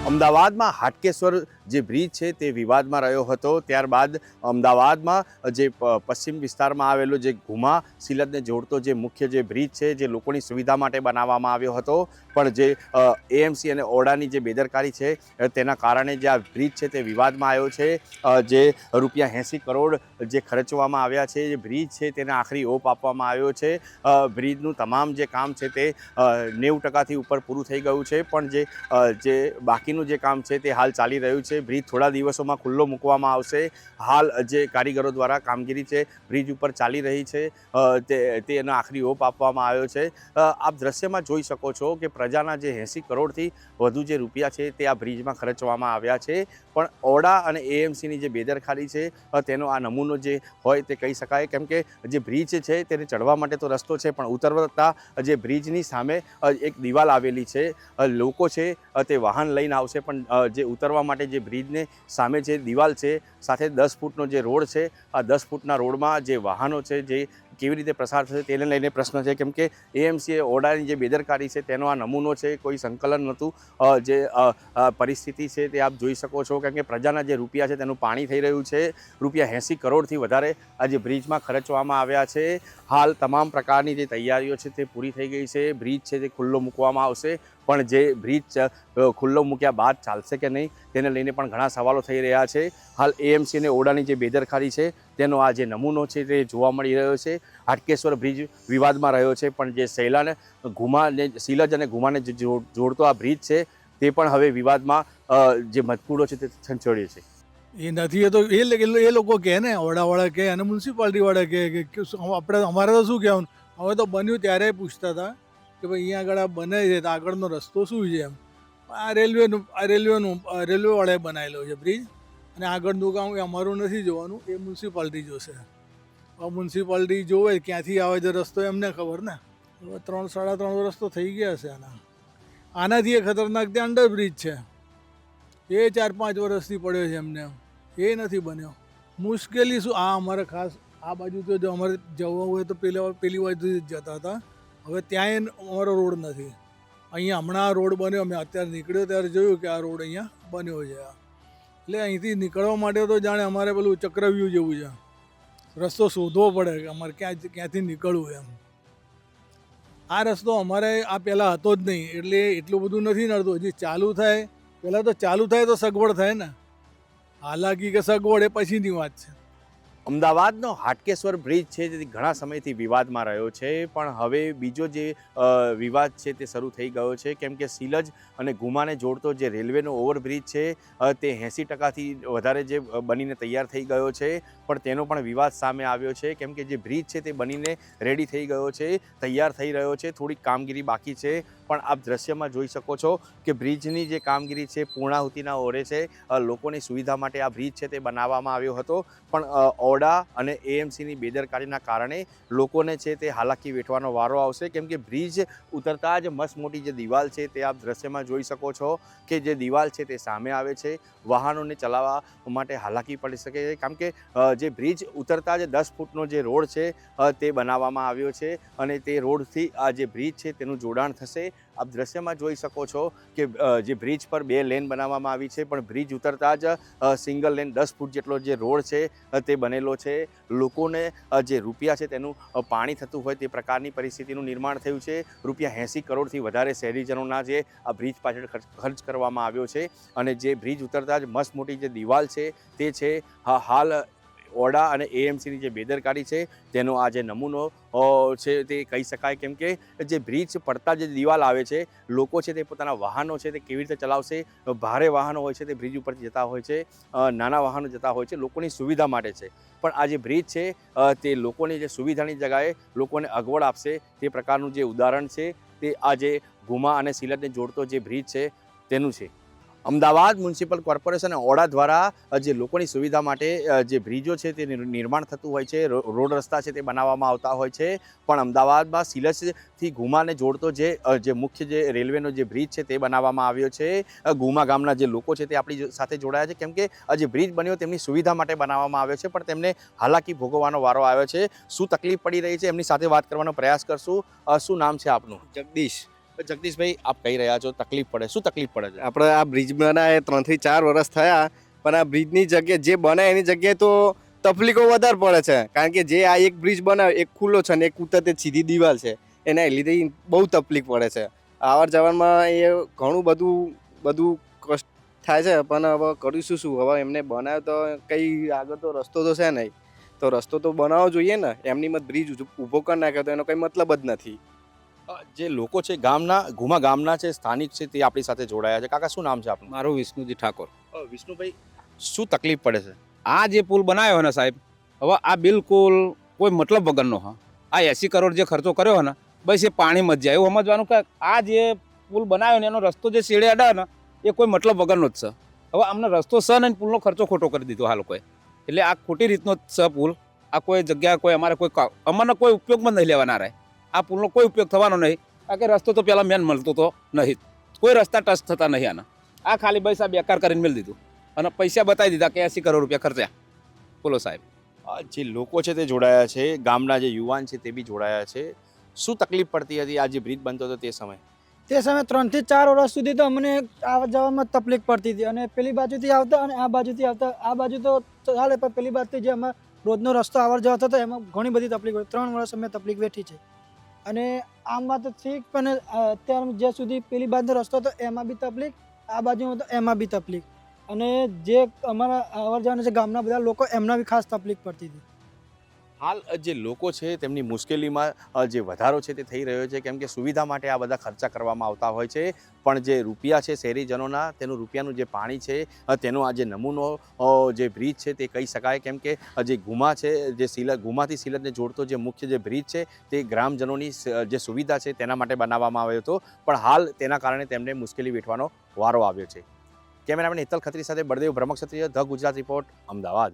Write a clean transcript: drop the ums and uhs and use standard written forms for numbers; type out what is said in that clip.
અમદાવાદમાં હાટકેશ્વર જે બ્રિજ છે તે વિવાદમાં રહ્યો હતો। ત્યારબાદ અમદાવાદમાં જે પશ્ચિમ વિસ્તારમાં આવેલો જે ઘુમા સિલદને જોડતો જે મુખ્ય જે બ્રિજ છે જે લોકોની સુવિધા માટે બનાવવામાં આવ્યો હતો, પણ જે એએમસી અને ઓડાની જે બેદરકારી છે તેના કારણે જે આ બ્રિજ છે તે વિવાદમાં આવ્યો છે। જે ₹80 કરોડ જે ખર્ચવામાં આવ્યા છે, જે બ્રિજ છે તેને આખરી ઓપ આપવામાં આવ્યો છે। બ્રિજનું તમામ જે કામ છે તે 90%થી ઉપર પૂરું થઈ ગયું છે, પણ જે બાકીનું જે કામ છે તે હાલ ચાલી રહ્યું છે। બ્રિજ થોડા દિવસોમાં ખુલ્લો મૂકવામાં આવશે। હાલ જે કારીગરો દ્વારા કામગીરી છે બ્રિજ ઉપર ચાલી રહી છે, તેનો આખરી ઓપ આપવામાં આવ્યો છે। આપ દ્રશ્યમાં જોઈ શકો છો કે પ્રજાના જે 80 કરોડથી વધુ જે રૂપિયા છે તે આ બ્રિજમાં ખર્ચવામાં આવ્યા છે, પણ ઓડા અને એએમસીની જે બેદરકારી છે તેનો આ નમૂનો જે હોય તે કહી શકાય। કેમ કે જે બ્રિજ છે તેને ચડવા માટે તો રસ્તો છે, પણ ઉતરતા જે બ્રિજની સામે એક દિવાલ આવેલી છે। લોકો છે તે વાહન લઈને આવશે, પણ જે ઉતરવા માટે જે બ્રિજને સામે જે દિવાલ છે સાથે 10 ફૂટનો જે રોડ છે, આ 10 ફૂટના રોડમાં જે વાહનો છે જે કેવી રીતે પ્રસાર થશે તેને લઈને પ્રશ્ન છે। કેમ કે એએમસી ઓડાની જે બેદરકારી છે તેનો આ નમૂનો છે, કોઈ સંકલન નહોતું। જે પરિસ્થિતિ છે તે આપ જોઈ શકો છો, કારણ કે પ્રજાના જે રૂપિયા છે તેનું પાણી થઈ રહ્યું છે। ₹80 કરોડથી વધારે આ જે બ્રિજમાં ખર્ચવામાં આવ્યા છે। હાલ તમામ પ્રકારની જે તૈયારીઓ છે તે પૂરી થઈ ગઈ છે। બ્રિજ છે તે ખુલ્લો મૂકવામાં આવશે, પણ જે બ્રિજ ખુલ્લો મૂક્યા બાદ ચાલશે કે નહીં તેને લઈને પણ ઘણા સવાલો થઈ રહ્યા છે। હાલ એએમસી અને ઓડાની જે બેદરકારી છે તેનો આ જે નમૂનો છે તે જોવા મળી રહ્યો છે। હાટકેશ્વર બ્રિજ વિવાદમાં રહ્યો છે, પણ જે સિલજ અને ઘુમાને જોડતો આ બ્રિજ છે તે પણ હવે વિવાદમાં જે મધપૂડો છે તે છંછોડ્યો છે। એ નથી, એ તો એ લોકો કહે ને, ઓડાવાળા કહે અને મ્યુનિસિપાલિટીવાળા કહે કે આપણે અમારે તો શું કહેવાનું। હવે તો બન્યું ત્યારે પૂછતા હતા કે ભાઈ અહીંયા આગળ આ બને છે તો આગળનો રસ્તો શું છે એમ। આ રેલવેવાળાએ બનાવેલો છે બ્રિજ, અને આગળનું કામ એ અમારું નથી જોવાનું, એ મ્યુનિસિપાલિટી જોશે। હવે મ્યુનિસિપાલિટી જોવે ક્યાંથી આવે છે રસ્તો એમને ખબર ને। હવે 3-3.5 વર્ષ તો થઈ ગયા હશે આનાથી એ ખતરનાક ત્યાં અંડરબ્રિજ છે, એ 4-5 વર્ષથી પડ્યો છે એમને, એ નથી બન્યો। મુશ્કેલી શું, આ અમારે ખાસ આ બાજુ તો જો અમારે જવું હોય તો પેલી બાજુ જતા હતા, હવે ત્યાંય અમારો રોડ નથી। અહીંયા હમણાં આ રોડ બન્યો, મેં અત્યારે નીકળ્યો ત્યારે જોયું કે આ રોડ અહીંયા બન્યો છે। એટલે અહીંથી નીકળવા માટે તો જાણે અમારે પેલું ચક્રવ્યૂહ જેવું છે, રસ્તો શોધવો પડે કે અમારે ક્યાંથી નીકળવું એમ। આ રસ્તો અમારે આ પહેલાં હતો જ નહીં, એટલે એટલું બધું નથી નડતું। હજી ચાલુ થાય, પહેલાં તો ચાલુ થાય તો સગવડ થાય ને, હાલાકી કે સગવડ એ પછીની વાત છે। અમદાવાદનો હાટકેશ્વર બ્રિજ છે તે ઘણા સમયથી વિવાદમાં રહ્યો છે, પણ હવે બીજો જે વિવાદ છે તે શરૂ થઈ ગયો છે। કેમ કે સિલજ અને ઘુમાને જોડતો જે રેલવેનો ઓવરબ્રિજ છે તે 80%થી વધારે જે બનીને તૈયાર થઈ ગયો છે, પણ તેનો પણ વિવાદ સામે આવ્યો છે। કેમ કે જે બ્રિજ છે તે બનીને રેડી થઈ ગયો છે, તૈયાર થઈ રહ્યો છે, થોડીક કામગીરી બાકી છે, પણ આપ દ્રશ્યમાં જોઈ શકો છો કે બ્રિજની જે કામગીરી છે પૂર્ણાહુતિના ઓરે છે। લોકોની સુવિધા માટે આ બ્રિજ છે તે બનાવવામાં આવ્યો હતો, પણ ઓડા અને એએમસીની બેદરકારીના કારણે લોકોને છે તે હાલાકી વેઠવાનો વારો આવશે। કેમ કે બ્રિજ ઉતરતા જ મસ્ત મોટી જે દિવાલ છે તે આપ દ્રશ્યમાં જોઈ શકો છો કે જે દિવાલ છે તે સામે આવે છે, વાહનોને ચલાવવા માટે હાલાકી પડી શકે છે। કારણ કે જે બ્રિજ ઉતરતા જ 10 ફૂટનો જે રોડ છે તે બનાવવામાં આવ્યો છે, અને તે રોડથી આ જે બ્રિજ છે તેનું જોડાણ થશે। આપ દ્રશ્યમાં જોઈ શકો છો કે જે બ્રિજ પર 2 લેન બનાવવામાં આવી છે, પણ બ્રિજ ઉતરતા જ સિંગલ લેન 10 ફૂટ જેટલો જે રોડ છે તે બનેલો છે। લોકોને જે રૂપિયા છે તેનું પાણી થતું હોય તે પ્રકારની પરિસ્થિતિનું નિર્માણ થયું છે। ₹80 કરોડથી વધારે શહેરીજનોના જે આ બ્રિજ પાછળ ખર્ચ કરવામાં આવ્યો છે, અને જે બ્રિજ ઉતરતા જ મસ્ત મોટી જે દિવાલ છે તે છે હાલ ઓડા અને એએમસીની જે બેદરકારી છે તેનો આ જે નમૂનો છે તે કહી શકાય। કેમ કે જે બ્રિજ પડતા જે દિવાલ આવે છે, લોકો છે તે પોતાના વાહનો છે તે કેવી રીતે ચલાવશે। ભારે વાહનો હોય છે તે બ્રિજ ઉપર જતા હોય છે, નાના વાહનો જતા હોય છે, લોકોની સુવિધા માટે છે, પણ આ જે બ્રિજ છે તે લોકોની જે સુવિધાની જગ્યાએ લોકોને અગવડ આપશે તે પ્રકારનું જે ઉદાહરણ છે તે આ જે ઘુમા અને સિલજને જોડતો જે બ્રિજ છે તેનું છે। અમદાવાદ મ્યુનિસિપલ કોર્પોરેશન અને ઓડા દ્વારા જે લોકોની સુવિધા માટે જે બ્રિજો છે તે નિર્માણ થતું હોય છે, રોડ રસ્તા છે તે બનાવવામાં આવતા હોય છે, પણ અમદાવાદમાં સિલજથી ઘુમાને જોડતો જે મુખ્ય જે રેલવેનો જે બ્રિજ છે તે બનાવવામાં આવ્યો છે। ઘુમા ગામના જે લોકો છે તે આપણી સાથે જોડાયા છે, કેમ કે જે બ્રિજ બન્યો તેમની સુવિધા માટે બનાવવામાં આવ્યો છે, પણ તેમને હાલાકી ભોગવવાનો વારો આવ્યો છે। શું તકલીફ પડી રહી છે એમની સાથે વાત કરવાનો પ્રયાસ કરશું। શું નામ છે આપનું? જગદીશ। જગદીશભાઈ આપ કહી રહ્યા છો તકલીફ પડે, શું તકલીફ પડે છે? આપણે આ બ્રિજ બનાવે 3 થી 4 વર્ષ થયા, પણ આ બ્રિજની જગ્યાએ જે બને એની જગ્યાએ તો તકલીફો વધારે પડે છે. કારણ કે જે આ એક બ્રિજ બનાવે એક ખુલ્લો છે અને એક ઉત્તર સીધી દિવાલ છે, એના લીધે બહુ તકલીફ પડે છે. આવર જવરમાં એ ઘણું બધું કષ્ટ થાય છે. પણ હવે કરીશું શું? હવે એમને બનાવ્યો તો કંઈ આગળ તો રસ્તો તો છે નહીં, તો રસ્તો તો બનાવવો જોઈએ ને. એમની મત બ્રિજ ઊભો કરી નાખ્યો તો એનો કંઈ મતલબ જ નથી. જે લોકો છે ઘુમા ગામના છે, સ્થાનિક છે, તે આપણી સાથે જોડાયા છે. કાકા શું નામ છે આપનું? મારું વિષ્ણુજી ઠાકોર. વિષ્ણુભાઈ, શું તકલીફ પડે છે? આ જે પુલ બનાવ્યો ને સાહેબ, હવે આ બિલકુલ કોઈ મતલબ વગરનો હા. આ 80 કરોડ જે ખર્ચો કર્યો ને, બસ એ પાણીમાં જ જાય. એવું સમજવાનું કે આ જે પુલ બનાવ્યો ને એનો રસ્તો જે શેડે અડા ને એ કોઈ મતલબ વગરનો જ છે. હવે આમને રસ્તો છે ને પુલનો ખર્ચો ખોટો કરી દીધો આ લોકોએ. એટલે આ ખોટી રીતનો જ છે પુલ. આ કોઈ જગ્યા કોઈ અમારે કોઈ ઉપયોગમાં નહીં લેવાના રહે. આ પુલનો કોઈ ઉપયોગ થવાનો નહીં. આ કે રસ્તો તો પહેલાં મેન મળતો તો નહીં, કોઈ રસ્તા ટચ થતા નહીં આના. આ ખાલી બસ આ બેકાર કરીને મેળ દીધું અને પૈસા બતાવી દીધા કે 80 કરોડ રૂપિયા ખર્ચ્યા. બોલો સાહેબ. જે લોકો છે તે જોડાયા છે, ગામના જે યુવાન છે તે બી જોડાયા છે. શું તકલીફ પડતી હતી આ જે બ્રિજ બનતો હતો તે સમયે? તે સમયે 3 થી 4 વર્ષ સુધી તો અમને આવવા જવામાં તકલીફ પડતી હતી. અને પેલી બાજુથી આવતા અને આ બાજુથી આવતા. આ બાજુ તો ચાલે, પણ પેલી બાજુથી જે અમારે રોજનો રસ્તો આવર જવા થતો એમાં ઘણી બધી તકલીફ પડી. 3 વર્ષ અમે તકલીફ વેઠી છે. અને આમાં તો ઠીક, પણ અત્યારે જ્યાં સુધી પેલી બાજુનો રસ્તો હતો એમાં બી તકલીફ, આ બાજુ હતો એમાં બી તકલીફ. અને જે અમારા આવર જવાના છે ગામના બધા લોકો, એમના બી ખાસ તકલીફ પડતી હતી. હાલ જે લોકો છે તેમની મુશ્કેલીમાં જે વધારો છે તે થઈ રહ્યો છે, કેમ કે સુવિધા માટે આ બધા ખર્ચા કરવામાં આવતા હોય છે. પણ જે રૂપિયા છે શહેરીજનોના, તેનું રૂપિયાનું જે પાણી છે તેનો આ જે નમૂનો જે બ્રિજ છે તે કહી શકાય. કેમ કે જે ગુમા છે, જે ગુમાથી સિલટને જોડતો જે મુખ્ય જે બ્રિજ છે તે ગ્રામજનોની જે સુવિધા છે તેના માટે બનાવવામાં આવ્યો હતો. પણ હાલ તેના કારણે તેમને મુશ્કેલી વેઠવાનો વારો આવ્યો છે. કેમેરામેન હેતલ ખત્રી સાથે બળદેવ બ્રહ્મક્ષત્રિય, ધ ગુજરાત રિપોર્ટ, અમદાવાદ.